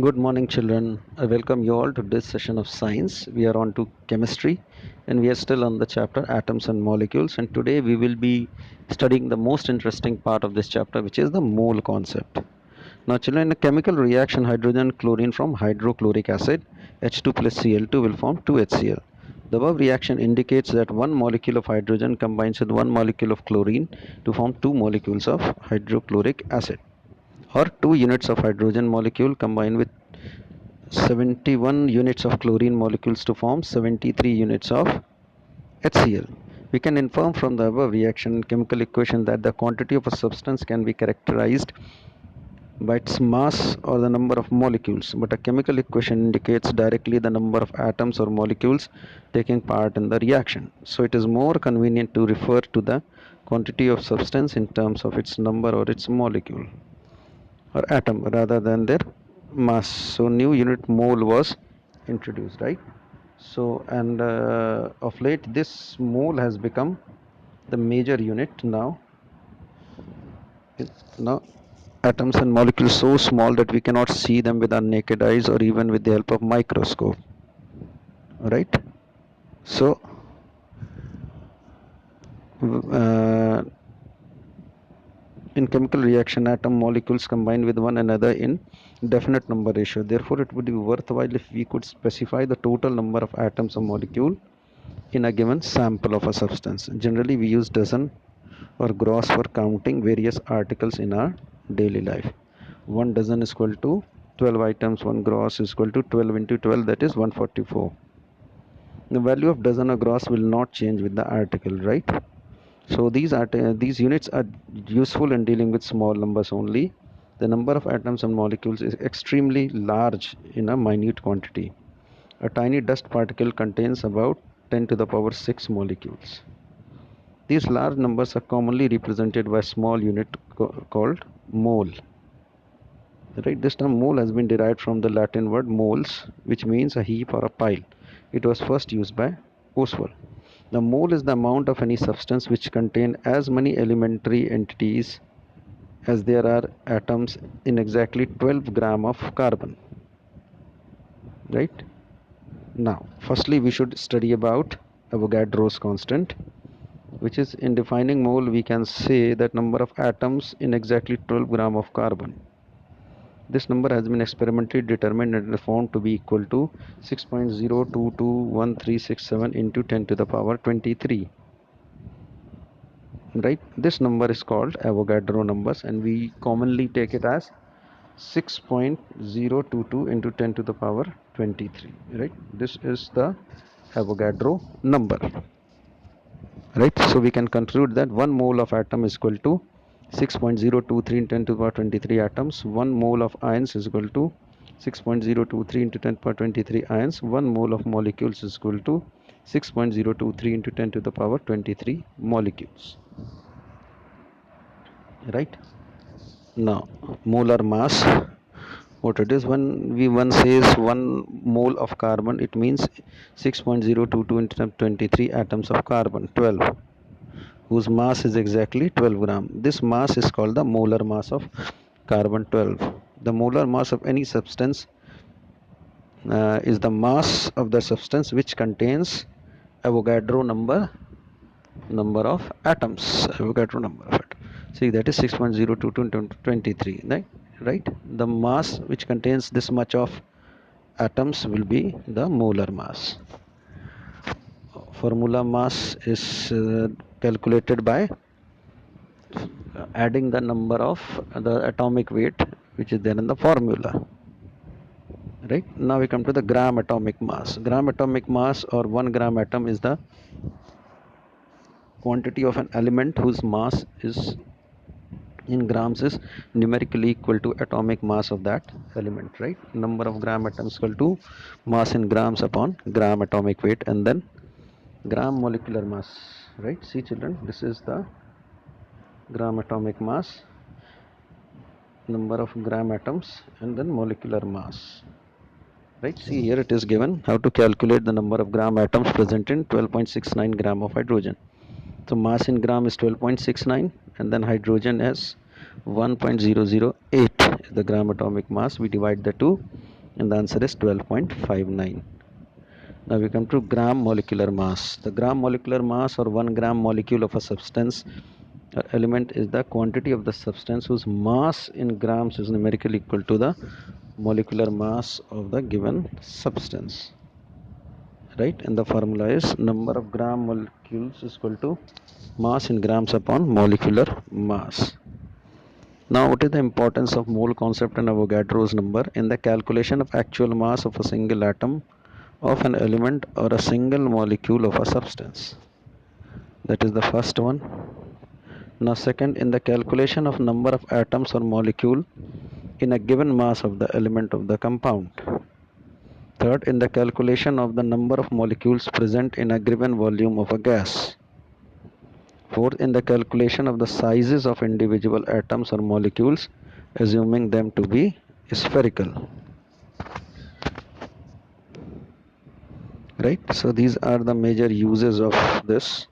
Good morning, children. I welcome you all to this session of science. We are on to chemistry and we are still on the chapter atoms and molecules. And today we will be studying the most interesting part of this chapter, which is the mole concept. Now, children, in a chemical reaction, hydrogen chlorine from hydrochloric acid, H2 plus Cl2 will form 2HCl. The above reaction indicates that one molecule of hydrogen combines with one molecule of chlorine to form two molecules of hydrochloric acid, or 2 units of hydrogen molecule combine with 71 units of chlorine molecules to form 73 units of HCl. We can infer from the above reaction chemical equation that the quantity of a substance can be characterized by its mass or the number of molecules, but a chemical equation indicates directly the number of atoms or molecules taking part in the reaction. So it is more convenient to refer to the quantity of substance in terms of its number or its molecule or atom rather than their mass. So new unit mole was introduced, right? So and of late this mole has become the major unit now. Now atoms and molecules so small that we cannot see them with our naked eyes or even with the help of microscope, right? So uh, in chemical reaction, atom molecules combine with one another in definite number ratio. Therefore, it would be worthwhile if we could specify the total number of atoms or molecule in a given sample of a substance. Generally, we use dozen or gross for counting various articles in our daily life. One dozen is equal to 12 items, one gross is equal to 12 into 12, that is 144. The value of dozen or gross will not change with the article, right? So these units are useful in dealing with small numbers only. The number of atoms and molecules is extremely large in a minute quantity. A tiny dust particle contains about 10 to the power 6 molecules. These large numbers are commonly represented by a small unit called mole. Right, this term mole has been derived from the Latin word moles, which means a heap or a pile. It was first used by Oswald. The mole is the amount of any substance which contain as many elementary entities as there are atoms in exactly 12 gram of carbon. Right? Now, firstly we should study about Avogadro's constant, which is in defining mole we can say that number of atoms in exactly 12 gram of carbon. This number has been experimentally determined and found to be equal to 6.022137 into 10 to the power 23. Right, this number is called Avogadro numbers and we commonly take it as 6.022 into 10 to the power 23. Right, this is the Avogadro number. Right, so we can conclude that 1 mole of atom is equal to 6.023 in 10 to the power 23 atoms. 1 mole of ions is equal to 6.023 into 10 to the power 23 ions. 1 mole of molecules is equal to 6.023 into 10 to the power 23 molecules. Right, now molar mass, what it is, when one says 1 mole of carbon, it means 6.022 into 23 atoms of carbon 12, whose mass is exactly 12 gram. This mass is called the molar mass of carbon 12. The molar mass of any substance is the mass of the substance which contains Avogadro number of atoms. Avogadro number of atoms. See, that is 6.022 into 23. Right? The mass which contains this much of atoms will be the molar mass. Formula mass is calculated by adding the number of the atomic weight which is there in the formula. Right, now we come to the gram atomic mass. Gram atomic mass, or 1 gram atom, is the quantity of an element whose mass is in grams is numerically equal to atomic mass of that element. Right, number of gram atoms equal to mass in grams upon gram atomic weight and then gram molecular mass. Right, see children, this is the gram atomic mass, number of gram atoms and then molecular mass. Right, see here it is given how to calculate the number of gram atoms present in 12.69 gram of hydrogen. So mass in gram is 12.69 and then hydrogen is 1.008 is the gram atomic mass. We divide the two and the answer is 12.59. Now we come to gram molecular mass. The gram molecular mass or 1 gram molecule of a substance or element is the quantity of the substance whose mass in grams is numerically equal to the molecular mass of the given substance. Right? And the formula is number of gram molecules is equal to mass in grams upon molecular mass. Now, what is the importance of mole concept and Avogadro's number in the calculation of actual mass of a single atom of an element or a single molecule of a substance? That is the first one. Now, second, in the calculation of number of atoms or molecule in a given mass of the element of the compound. Third, in the calculation of the number of molecules present in a given volume of a gas. Fourth, in the calculation of the sizes of individual atoms or molecules, assuming them to be spherical. Right? So these are the major uses of this,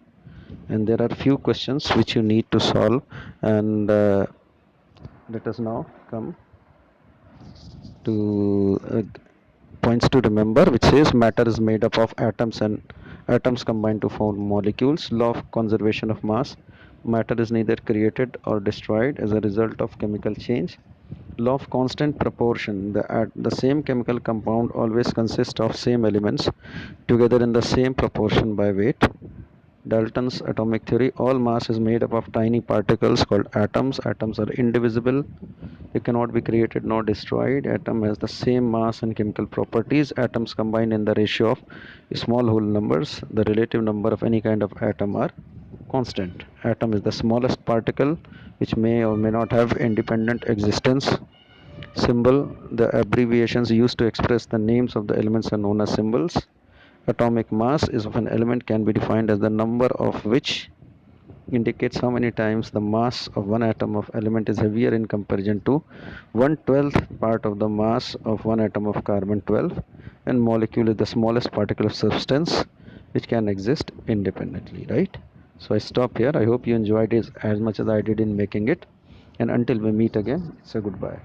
and there are few questions which you need to solve. And let us now come to points to remember, which says matter is made up of atoms and atoms combined to form molecules. Law of conservation of mass: matter is neither created or destroyed as a result of chemical change. Law of constant proportion: the same chemical compound always consists of same elements together in the same proportion by weight. Dalton's atomic theory: all mass is made up of tiny particles called atoms. Atoms are indivisible. They cannot be created nor destroyed. Atom has the same mass and chemical properties. Atoms combine in the ratio of small whole numbers. The relative number of any kind of atom are constant. Atom is the smallest particle which may or may not have independent existence. Symbol: the abbreviations used to express the names of the elements are known as symbols. Atomic mass is of an element can be defined as the number of which indicates how many times the mass of one atom of element is heavier in comparison to 1/12th part of the mass of one atom of carbon 12, and molecule is the smallest particle of substance which can exist independently. Right? So I stop here. I hope you enjoyed it as much as I did in making it, and until we meet again, it's a goodbye.